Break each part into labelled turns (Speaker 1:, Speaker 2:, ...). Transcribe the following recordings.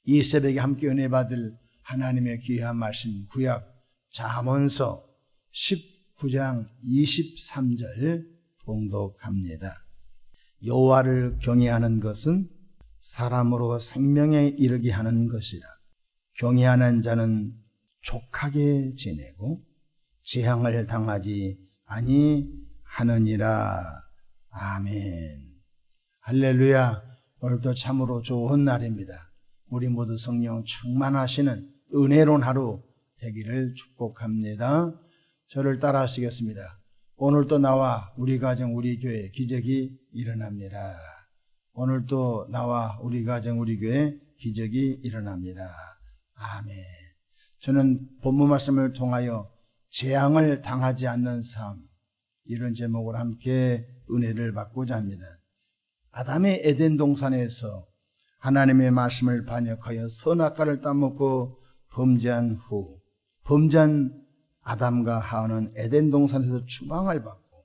Speaker 1: 이 새벽에 함께 은혜 받을 하나님의 귀한 말씀, 구약 잠언서 19장 23절 봉독합니다. 여호와를 경외하는 것은 사람으로 생명에 이르게 하는 것이라. 경외하는 자는 족하게 지내고 재앙을 당하지 아니하느니라. 아멘. 할렐루야. 오늘도 참으로 좋은 날입니다. 우리 모두 성령 충만하시는 은혜로운 하루 되기를 축복합니다. 저를 따라 하시겠습니다. 오늘도 나와 우리 가정 우리 교회 기적이 일어납니다. 오늘도 나와 우리 가정 우리 교회 기적이 일어납니다. 아멘. 저는 본문 말씀을 통하여 재앙을 당하지 않는 삶, 이런 제목으로 함께 은혜를 받고자 합니다. 아담의 에덴 동산에서 하나님의 말씀을 반역하여 선악과를 따먹고 범죄한 후, 범죄한 아담과 하와는 에덴 동산에서 추방을 받고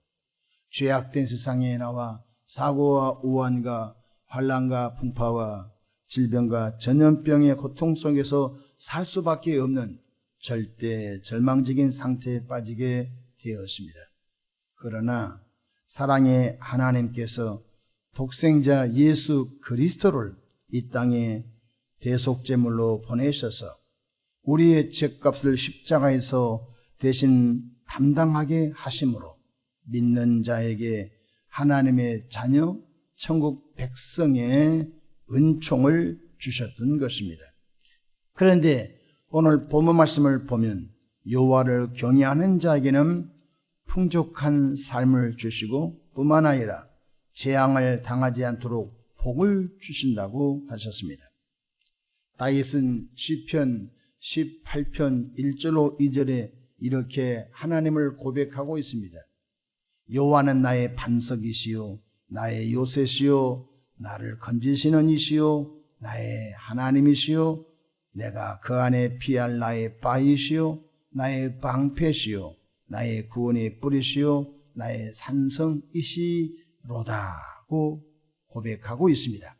Speaker 1: 죄악된 세상에 나와 사고와 우환과 환난과 풍파와 질병과 전염병의 고통 속에서 살 수밖에 없는 절대 절망적인 상태에 빠지게 되었습니다. 그러나 사랑의 하나님께서 독생자 예수 그리스도를 이 땅에 대속제물로 보내셔서 우리의 죄값을 십자가에서 대신 담당하게 하심으로 믿는 자에게 하나님의 자녀, 천국 백성의 은총을 주셨던 것입니다. 그런데 오늘 본문 말씀을 보면 여호와를 경외하는 자에게는 풍족한 삶을 주시고 뿐만 아니라 재앙을 당하지 않도록 복을 주신다고 하셨습니다. 다윗은 시편 18편 1절로 2절에 이렇게 하나님을 고백하고 있습니다. 여호와는 나의 반석이시요 나의 요새시요 나를 건지시는 이시요 나의 하나님이시요 내가 그 안에 피할 나의 바위시요 나의 방패시요 나의 구원의 뿌리시요 나의 산성이시로다고 고백하고 있습니다.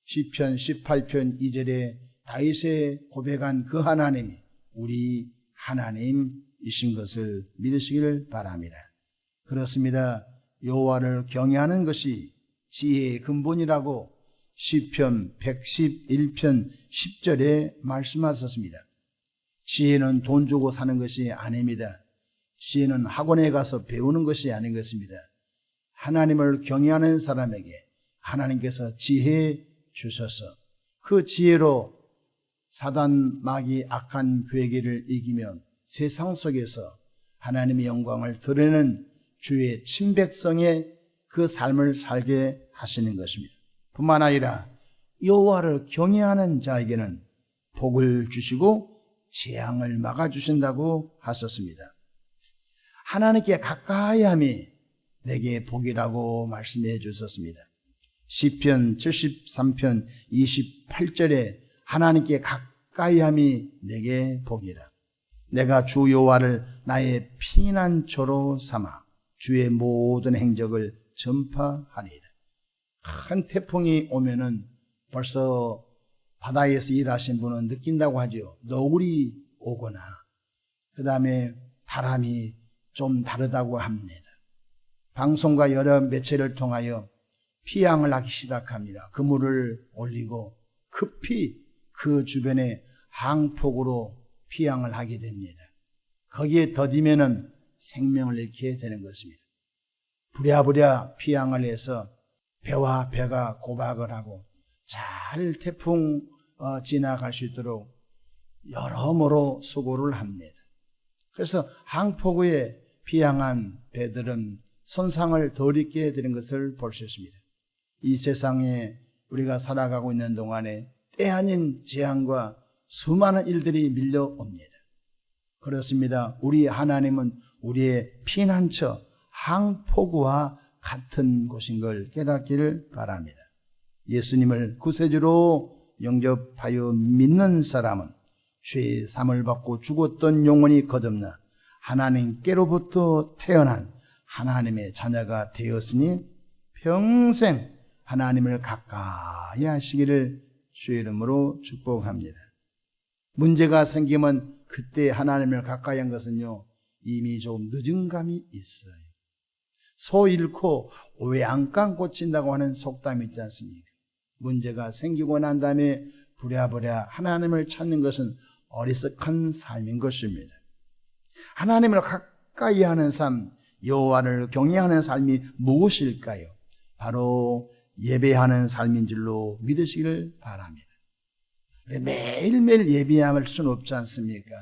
Speaker 1: 시편 18편 2절에 다윗의 고백한 그 하나님이 우리 하나님이신 것을 믿으시기를 바랍니다. 그렇습니다. 여호와를 경외하는 것이 지혜의 근본이라고 시편 111편 10절에 말씀하셨습니다. 지혜는 돈 주고 사는 것이 아닙니다. 지혜는 학원에 가서 배우는 것이 아닌 것입니다. 하나님을 경외하는 사람에게 하나님께서 지혜 주셔서 그 지혜로 사단 마귀 악한 괴계를 이기면 세상 속에서 하나님의 영광을 드러내는 주의 친백성의 그 삶을 살게 하시는 것입니다. 뿐만 아니라 여호와를 경외하는 자에게는 복을 주시고 재앙을 막아주신다고 하셨습니다. 하나님께 가까이 함이 내게 복이라고 말씀해 주셨습니다. 시편 73편 28절에 하나님께 가까이 함이 내게 복이라. 내가 주 여호와를 나의 피난처로 삼아 주의 모든 행적을 전파하리이다. 큰 태풍이 오면은 벌써 바다에서 일하신 분은 느낀다고 하죠. 너구리 오거나 그 다음에 바람이 좀 다르다고 합니다. 방송과 여러 매체를 통하여 피양을 하기 시작합니다. 그물을 올리고 급히 그 주변에 항폭으로 피양을 하게 됩니다. 거기에 더디면은 생명을 잃게 되는 것입니다. 부랴부랴 피양을 해서 배와 배가 고박을 하고 잘 태풍 지나갈 수 있도록 여러모로 수고를 합니다. 그래서 항폭에 피양한 배들은 손상을 덜 입게 되는 것을 볼 수 있습니다. 이 세상에 우리가 살아가고 있는 동안에 때 아닌 재앙과 수많은 일들이 밀려옵니다. 그렇습니다. 우리 하나님은 우리의 피난처, 항폭우와 같은 곳인 걸 깨닫기를 바랍니다. 예수님을 구세주로 영접하여 믿는 사람은 죄의 사함을 받고 죽었던 영혼이 거듭나 하나님께로부터 태어난 하나님의 자녀가 되었으니 평생 하나님을 가까이 하시기를 주의 이름으로 축복합니다. 문제가 생기면 그때 하나님을 가까이 한 것은요, 이미 조금 늦은 감이 있어요. 소 잃고 외양간 고친다고 하는 속담이 있지 않습니까? 문제가 생기고 난 다음에 부랴부랴 하나님을 찾는 것은 어리석은 삶인 것입니다. 하나님을 가까이 하는 삶, 여호와를 경외하는 삶이 무엇일까요? 바로 예배하는 삶인 줄로 믿으시기를 바랍니다. 매일매일 예배할 수는 없지 않습니까?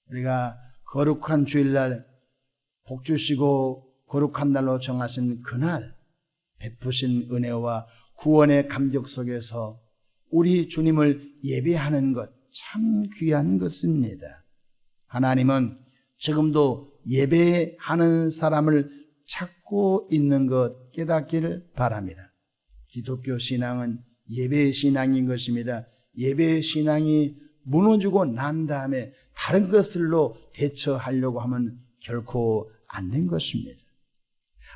Speaker 1: 우리가 거룩한 주일날 복 주시고 거룩한 날로 정하신 그날 베푸신 은혜와 구원의 감격 속에서 우리 주님을 예배하는 것 참 귀한 것입니다. 하나님은 지금도 예배하는 사람을 찾고 있는 것 깨닫기를 바랍니다. 기독교 신앙은 예배 신앙인 것입니다. 예배 신앙이 무너지고 난 다음에 다른 것들로 대처하려고 하면 결코 안 된 것입니다.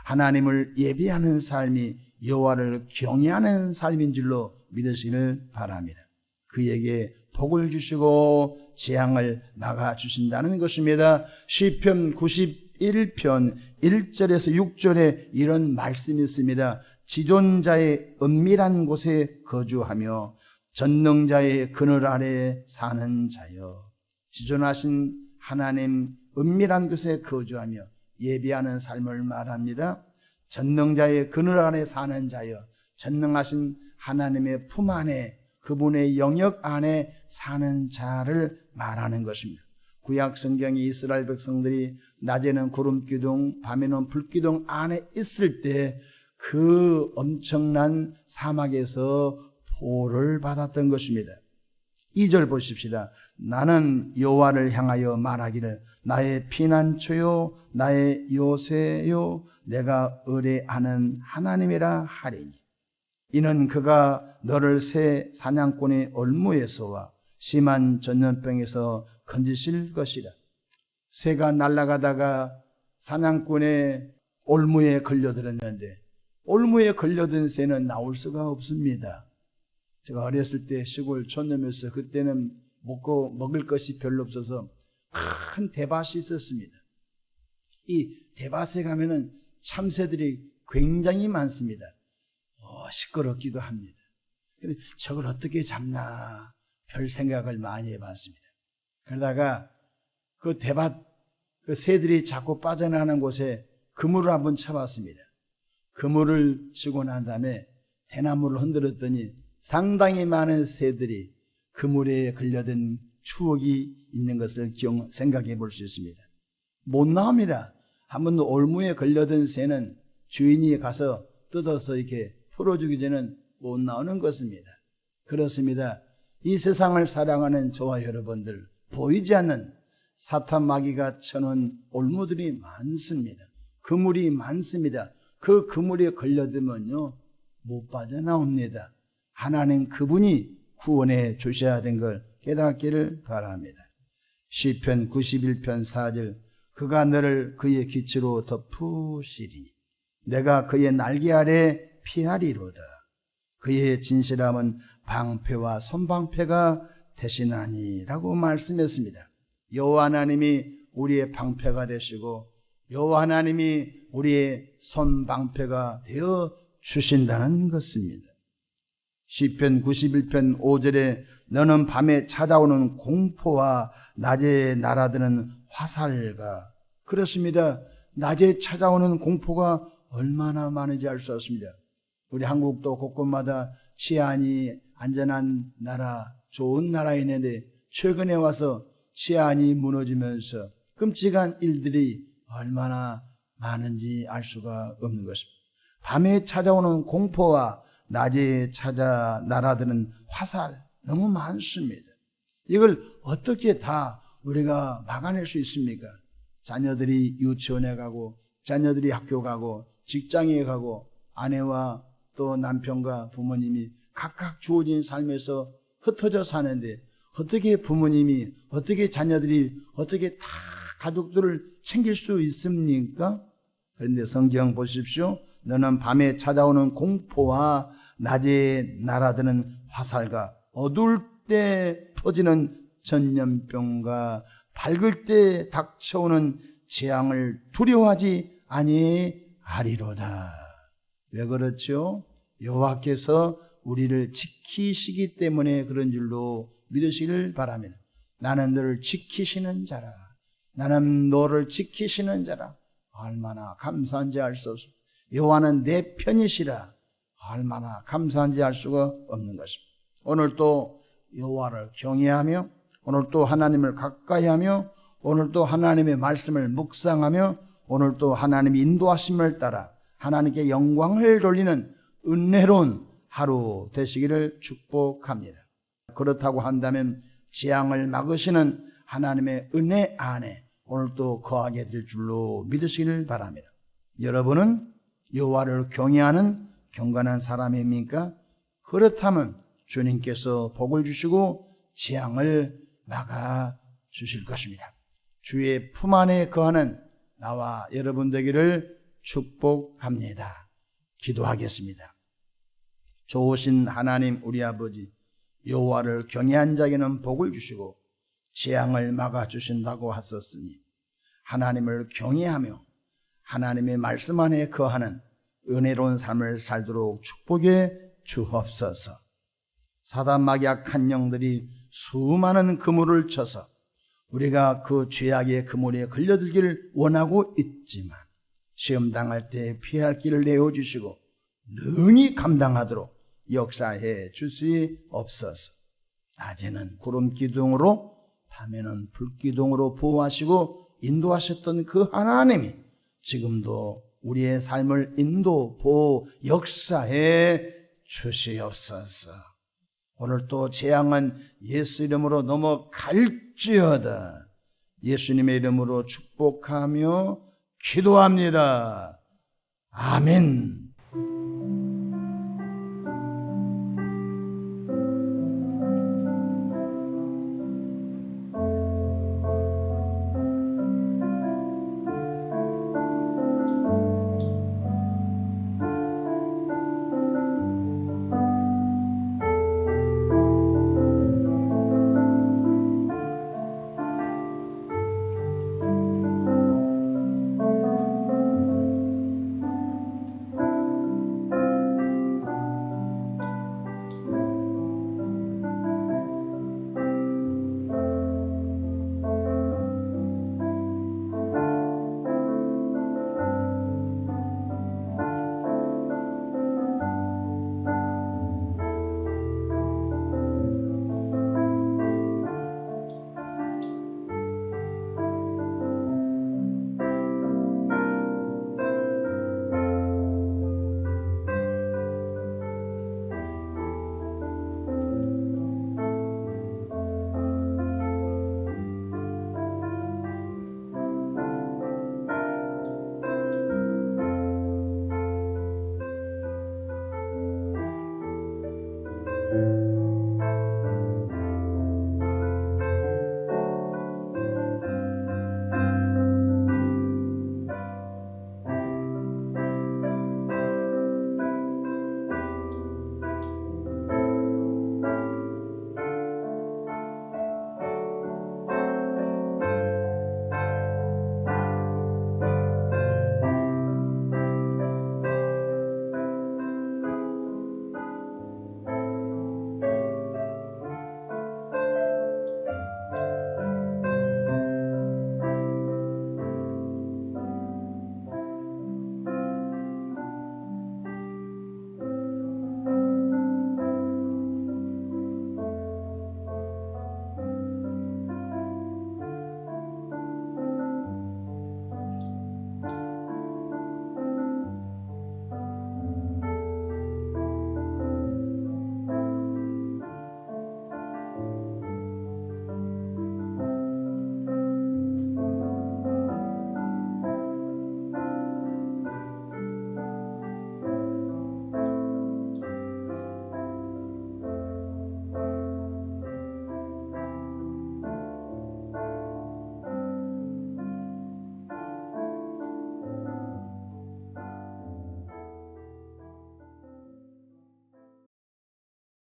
Speaker 1: 하나님을 예배하는 삶이 여호와를 경외하는 삶인 줄로 믿으시기를 바랍니다. 그에게 복을 주시고 재앙을 막아주신다는 것입니다. 시편 91편 1절에서 6절에 이런 말씀이 있습니다. 지존자의 은밀한 곳에 거주하며 전능자의 그늘 아래 사는 자여. 지존하신 하나님 은밀한 곳에 거주하며 예배하는 삶을 말합니다. 전능자의 그늘 아래 사는 자여. 전능하신 하나님의 품 안에, 그분의 영역 안에 사는 자를 말하는 것입니다. 구약 성경의 이스라엘 백성들이 낮에는 구름 기둥, 밤에는 불 기둥 안에 있을 때 그 엄청난 사막에서 보호를 받았던 것입니다. 2절 보십시다. 나는 여호와를 향하여 말하기를 나의 피난처요 나의 요새요 내가 의뢰하는 하나님이라 하리니 이는 그가 너를 새 사냥꾼의 얼무에서와 심한 전염병에서 건지실 것이라. 새가 날아가다가 사냥꾼의 올무에 걸려들었는데 올무에 걸려든 새는 나올 수가 없습니다. 제가 어렸을 때 시골 촌놈에서 그때는 먹을 것이 별로 없어서 큰 대밭이 있었습니다. 이 대밭에 가면은 참새들이 굉장히 많습니다. 시끄럽기도 합니다. 근데 저걸 어떻게 잡나 별 생각을 많이 해봤습니다. 그러다가 그 대밭 그 새들이 자꾸 빠져나가는 곳에 그물을 한번 쳐봤습니다. 그물을 치고 난 다음에 대나무를 흔들었더니 상당히 많은 새들이 그물에 걸려든 추억이 있는 것을 생각해 볼 수 있습니다. 못 나옵니다. 한번 올무에 걸려든 새는 주인이 가서 뜯어서 이렇게 풀어주기 전에는 못 나오는 것입니다. 그렇습니다. 이 세상을 사랑하는 저와 여러분들, 보이지 않는 사탄 마귀가 쳐놓은 올무들이 많습니다. 그물이 많습니다. 그 그물에 걸려들면요 못 빠져나옵니다. 하나님 그분이 구원해 주셔야 된 걸 깨닫기를 바랍니다. 시편 91편 4절 그가 너를 그의 기치로 덮으시리니 내가 그의 날개 아래 피하리로다. 그의 진실함은 방패와 손방패가 되시나니라고 말씀했습니다. 여호와 하나님이 우리의 방패가 되시고 여호와 하나님이 우리의 손방패가 되어 주신다는 것입니다. 시편 91편 5절에 너는 밤에 찾아오는 공포와 낮에 날아드는 화살과 그렇습니다. 낮에 찾아오는 공포가 얼마나 많은지 알 수 없습니다. 우리 한국도 곳곳마다 치안이 안전한 나라, 좋은 나라에 있는데 최근에 와서 치안이 무너지면서 끔찍한 일들이 얼마나 많은지 알 수가 없는 것입니다. 밤에 찾아오는 공포와 낮에 찾아 날아드는 화살 너무 많습니다. 이걸 어떻게 다 우리가 막아낼 수 있습니까? 자녀들이 유치원에 가고 자녀들이 학교 가고 직장에 가고 아내와 또 남편과 부모님이 각각 주어진 삶에서 흩어져 사는데 어떻게 부모님이 어떻게 자녀들이 어떻게 다 가족들을 챙길 수 있습니까? 그런데 성경 보십시오. 너는 밤에 찾아오는 공포와 낮에 날아드는 화살과 어두울 때 퍼지는 전염병과 밝을 때 닥쳐오는 재앙을 두려워하지 아니하리로다. 왜 그렇죠? 여호와께서 우리를 지키시기 때문에 그런 줄로 믿으시길 바랍니다. 나는 너를 지키시는 자라. 나는 너를 지키시는 자라. 얼마나 감사한지 알 수 없습니다. 여호와는 내 편이시라. 얼마나 감사한지 알 수가 없는 것입니다. 오늘 또 여호와를 경외하며, 오늘 또 하나님을 가까이하며, 오늘 또 하나님의 말씀을 묵상하며, 오늘 또 하나님의 인도하심을 따라 하나님께 영광을 돌리는 은혜로운 하루 되시기를 축복합니다. 그렇다고 한다면 재앙을 막으시는 하나님의 은혜 안에 오늘 또 거하게 될 줄로 믿으시기를 바랍니다. 여러분은 여호와를 경외하는 경건한 사람입니까? 그렇다면 주님께서 복을 주시고 재앙을 막아 주실 것입니다. 주의 품 안에 거하는 나와 여러분 되기를 축복합니다. 기도하겠습니다. 좋으신 하나님 우리 아버지, 여호와를 경외한 자에게는 복을 주시고 재앙을 막아 주신다고 하셨으니 하나님을 경외하며 하나님의 말씀 안에 거하는 은혜로운 삶을 살도록 축복해 주옵소서. 사단 마귀악한 영들이 수많은 그물을 쳐서 우리가 그 죄악의 그물에 걸려들기를 원하고 있지만 시험 당할 때 피할 길을 내어주시고 능히 감당하도록 역사해 주시옵소서. 낮에는 구름 기둥으로 밤에는 불 기둥으로 보호하시고 인도하셨던 그 하나님이 지금도 우리의 삶을 인도, 보호, 역사해 주시옵소서. 오늘 또 재앙은 예수 이름으로 넘어갈지어다. 예수님의 이름으로 축복하며 기도합니다. 아멘.